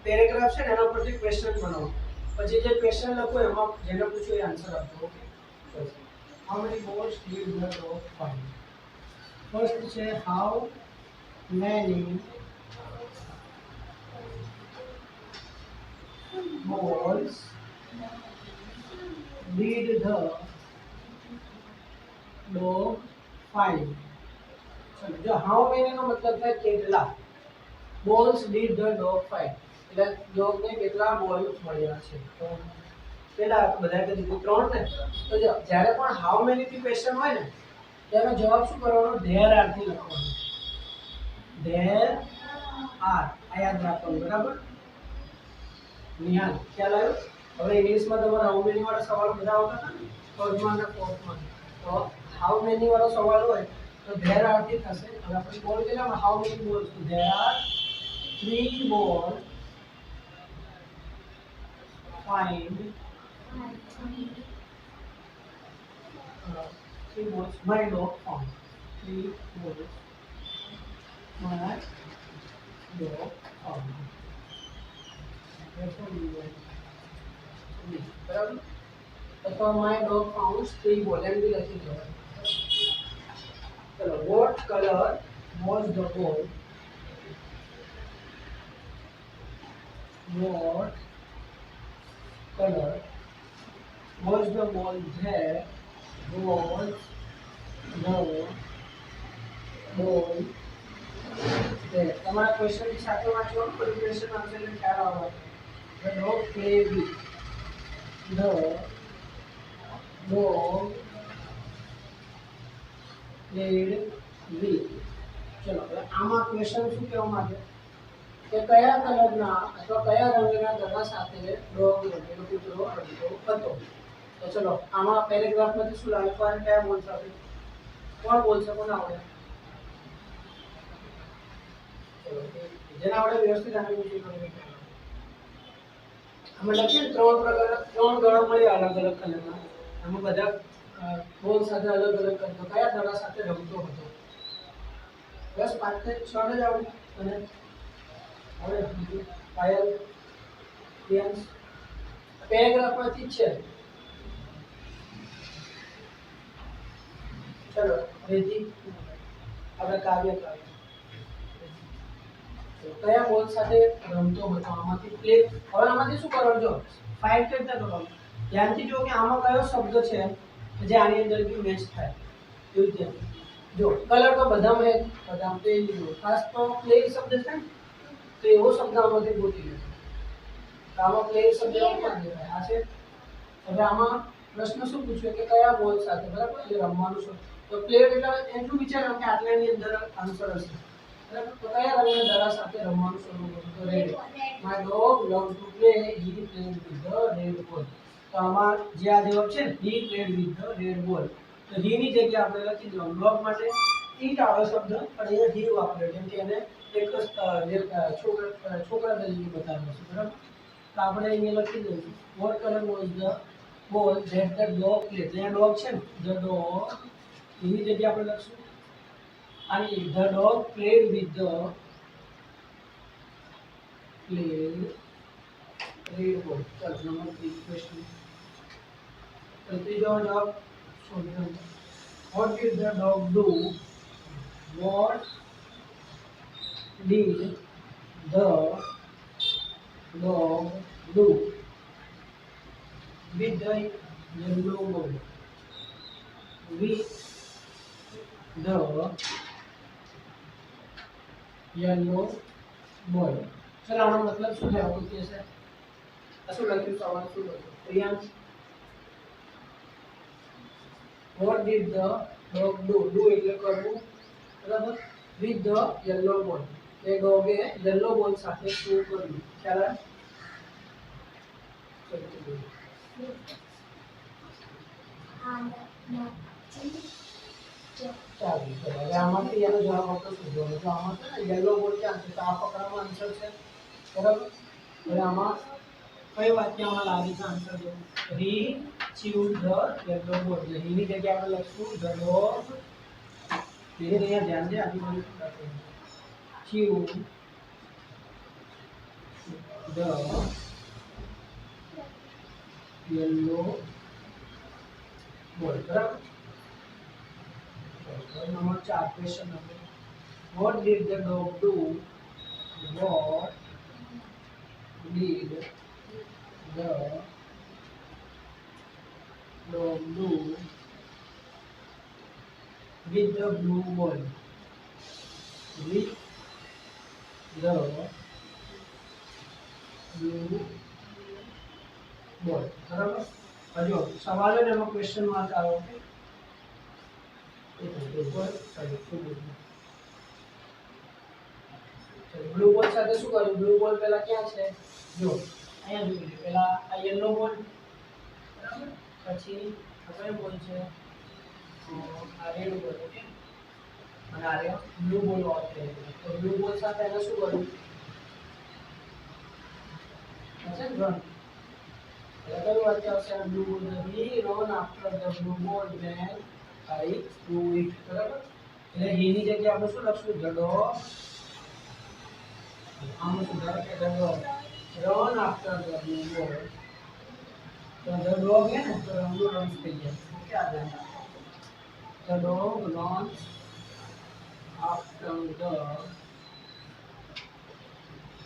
Paragraph છે ને એના પરથી ક્વેશ્ચન બનાવો, પછી જે ક્વેશ્ચન લખો એમાં જેને પૂછ્યું એ આન્સર આપો. Okay, how many balls did the dog find. First છે how many balls did the dog find. ચલો, જો હાઉ મેની નો મતલબ થાય કેટલા. Balls did the dog find એટલે ડોગને કેટલા બોલ મળ્યા છે. તો પેલા બધા કે દીધું 3 ને. તો જો જ્યારે પણ હાઉ મેની થી ક્વેશ્ચન હોય ને ત્યારે જવાબ શું કરવાનો, ધેર આર થી લખવાનો. ધેર આર આ યાદ રાખવાનું, બરાબર. નિહાલ ખ્યાલ આવ્યો. હવે ઇંગ્લિશમાં તમારા હાઉ મેની વાળા સવાલ બધા આવતા હતા ને થર્ડમાં અને ફોર્થમાં. તો હાઉ મેની વાળો સવાલ હોય તો ધેર આર થી થશે. હવે આપણે બોલ કેટલા, હાઉ મેની બોલ્સ, તો there are 3 ball find 3 balls my dog found. 3 balls my dog found. બરાબર. અથવા my dog found 3 ball એમ બી લખી દો. ચલો, what color was the ball? What color was the ball that was the ball there? તમારા question ની સાથે વાંચવાનું, પછી ક્વેશ્ચન આન્સર ને ખ્યાલ આવવાનો. The dog play with. The dog played with. ચલો, હવે આમાં ક્વેશ્ચન શું કહેવા માંગે કે કયા કલરના અથવા કયા રંગના દડા સાથે ડોગ રમેલો કૂતરો રમતો હતો. તો ચલો, આમાં પેરેગ્રાફમાંથી શું લખવાનું, કયા બોલ સાથે, કોણ બોલશે, કોને આવડે? ચલો, જેને આવડે વ્યવસ્થિત આને પૂછી લો. આમાં લખીએ 3 પ્રકાર, 3 દડા મળ્યા અલગ અલગ કલરના. આમાં બધા બોલ સાથે અલગ અલગ કરતો કયા દડા સાથે રમતો હતો. બસ 5 થી 6 જ આવડે. અને હવે બીજું પાયલ પ્રિયાંશ પેરેગ્રાફમાંથી છે. ચલો, રેજી આપણે કાવ્ય કયા બોલ સાથે રમતો હતો આમાંથી પ્લે. હવે આમાંથી શું કરવાનું, જો ફાઇન્ડ કરતા કરવાનું. ધ્યાનથી જો કે આમાં કયો શબ્દ છે જે આની અંદર બી મેચ થાય. એવું ધ્યાન જો. કલર તો બધામાં તો એ લીધો, ખાસ તો પ્લે શબ્દ છે ને, તો એવો શબ્દ આમાંથી ગોતી લે. તો આમાં પ્લે શબ્દ ઉપર દેખાય આ છે. હવે આમાં પ્રશ્ન શું પૂછ્યો કે કયા બોલ સાથે, બરાબર, એટલે રમવાનું છે. તો પ્લે એટલે એટલું વિચારો કે આટલાની અંદર આન્સર હશે, બરાબર. તો કયા રંગના દડા સાથે રમવાનું શરૂ કર્યું, તો red. My dog love to play he played with the red બોલ. તો આમાં જે આ જવાબ છે he played with the red બોલ. તો હી ની જગ્યાએ આપણે લખી દેવાનું ડોગ માટે ઈટ આવે શબ્દ, પણ અહીંયા હી વાપર્યો કેમ કે એને એક છોકરા તરીકે બતાવ્યો છે, બરાબર. તો આપણે અહીંયા લખી દઈશું what colour was the ball that the dog played. ત્યાં ડોગ છે ને, ધ ડોગ, એની જગ્યાએ આપણે લખશું અને the dog played with the red બોલ. ચાલો, નંબર 3 ક્વેશ્ચન. તો ત્રીજો જવાબ શોધવાનો. What did the dog do? What did the dog do with the yellow ball? With the yellow ball. Sir આનો મતલબ શું થાય આપણું કે છે? આ શું લખ્યું, સવાલ શું લખ્યું Priyansh? What did the dog do? Do એટલે કરવું, બરાબર. With the yellow ball. એ ડોગે યલો બોલ સાથે શું કર્યું, ખ્યાલ આવે? ચાલો, હવે આમાંથી એનો જવાબ આપો શોધવાનો. તો આમાં છે ને યલો બોલ ક્યાં છે, તો આ ફકરામાં આન્સર છે, બરાબર. હવે આમાં કઈ વાક્યમાં લાગે છે આન્સર જેવું? હી chewed the yellow board. એટલે હીની જગ્યાએ આપણે લખશું the dog. ધીરે ધીરે ધ્યાન દે, આની બાજુ chewed the yellow ball. બરાબર. Number 4 question number what did the dog do? What did the dog do with the blue ball? With the blue ball. બરાબર. હજુ સવાલ જ એમાં ક્વેશ્ચન માર્ક આવે ઓકે. બ્લુ બોલ સાથે શું કર્યું? બ્લુ બોલ પહેલા ક્યાં છે? જો અહીંયા જોઈ લો. પહેલા આ યલો બોલ બરાબર, પછી આ કયો બોલ છે? આ રેડ બોલ ઓકે, અને આ રહ્યો બ્લુ બોલ ઓફ થઈ ગયો. તો બ્લુ બોલ સાથે એને શું કર્યું? છે રન. એટલે કયું વાક્ય આવશે? બ્લુ બોલ હી રન આફ્ટર ધ બ્લુ બોલ વેન આઈ થ્રુ ઇટ. બરાબર. એટલે હીની જગ્યાએ આપણે શું લખશું? The dog. આમાં સુધારો કે the dog run after the blue બોલ. તો ધ ડોગ હે ને તો રનનું રન થઈ જાય ઓકે. આ ધ્યાન રાખો. The dog run after the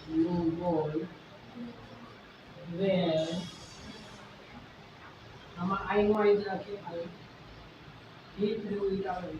blue ball when આમાં આઈ નો આઈ જ રાખીએ. he threw it out.